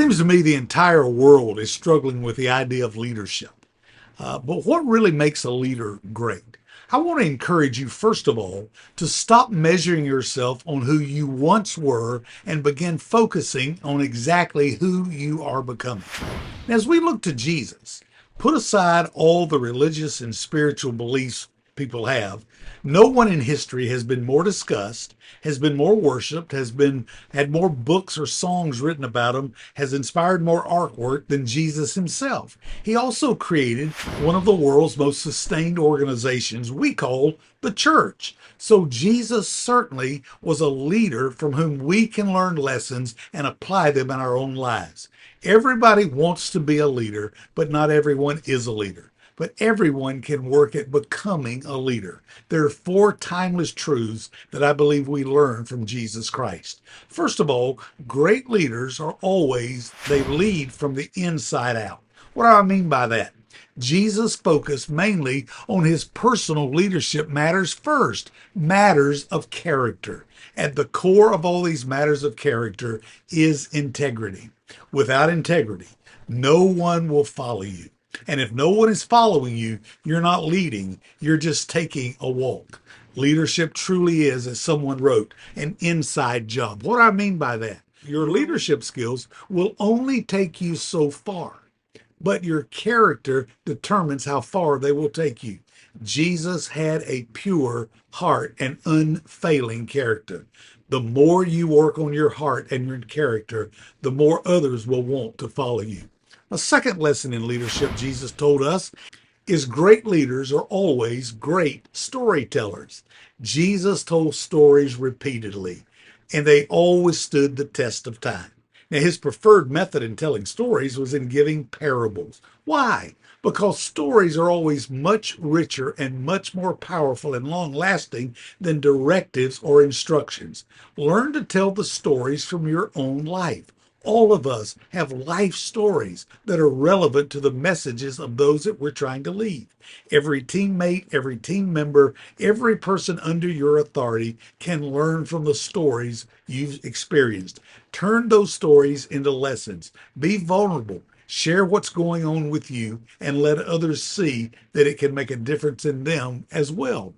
seems to me the entire world is struggling with the idea of leadership. But what really makes a leader great? I want to encourage you, first of all, to stop measuring yourself on who you once were and begin focusing on exactly who you are becoming. And as we look to Jesus, put aside all the religious and spiritual beliefs people have. No one in history has been more discussed, has been more worshiped, has been had more books or songs written about him, has inspired more artwork than Jesus himself. He also created one of the world's most sustained organizations we call the church. So Jesus certainly was a leader from whom we can learn lessons and apply them in our own lives. Everybody wants to be a leader, but not everyone is a leader. But everyone can work at becoming a leader. There are four timeless truths that I believe we learn from Jesus Christ. First of all, great leaders they lead from the inside out. What do I mean by that? Jesus focused mainly on his personal leadership matters first, matters of character. At the core of all these matters of character is integrity. Without integrity, no one will follow you. And if no one is following you, you're not leading, you're just taking a walk. Leadership truly is, as someone wrote, an inside job. What do I mean by that? Your leadership skills will only take you so far, but your character determines how far they will take you. Jesus had a pure heart and unfailing character. The more you work on your heart and your character, the more others will want to follow you. A second lesson in leadership Jesus told us is great leaders are always great storytellers. Jesus told stories repeatedly, and they always stood the test of time. Now, his preferred method in telling stories was in giving parables. Why? Because stories are always much richer and much more powerful and long lasting than directives or instructions. Learn to tell the stories from your own life. All of us have life stories that are relevant to the messages of those that we're trying to lead. Every teammate, every team member, every person under your authority can learn from the stories you've experienced. Turn those stories into lessons. Be vulnerable. Share what's going on with you and let others see that it can make a difference in them as well.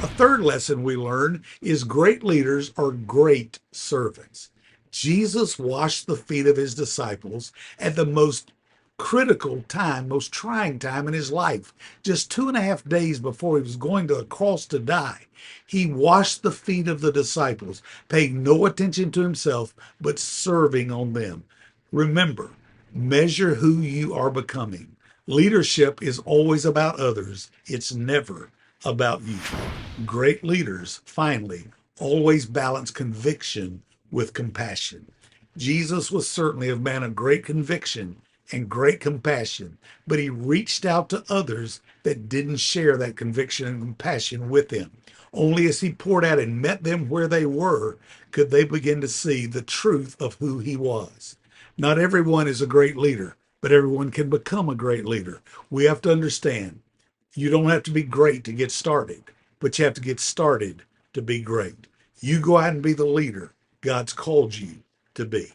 A third lesson we learn is great leaders are great servants. Jesus washed the feet of his disciples at the most critical time, most trying time in his life. Just 2.5 days before he was going to a cross to die, he washed the feet of the disciples, paying no attention to himself, but serving on them. Remember, measure who you are becoming. Leadership is always about others. It's never about you. Great leaders, finally, always balance conviction with compassion. Jesus was certainly a man of great conviction and great compassion, but he reached out to others that didn't share that conviction and compassion with him. Only as he poured out and met them where they were could they begin to see the truth of who he was. Not everyone is a great leader, but everyone can become a great leader. We have to understand you don't have to be great to get started, but you have to get started to be great. You go out and be the leader God's called you to be.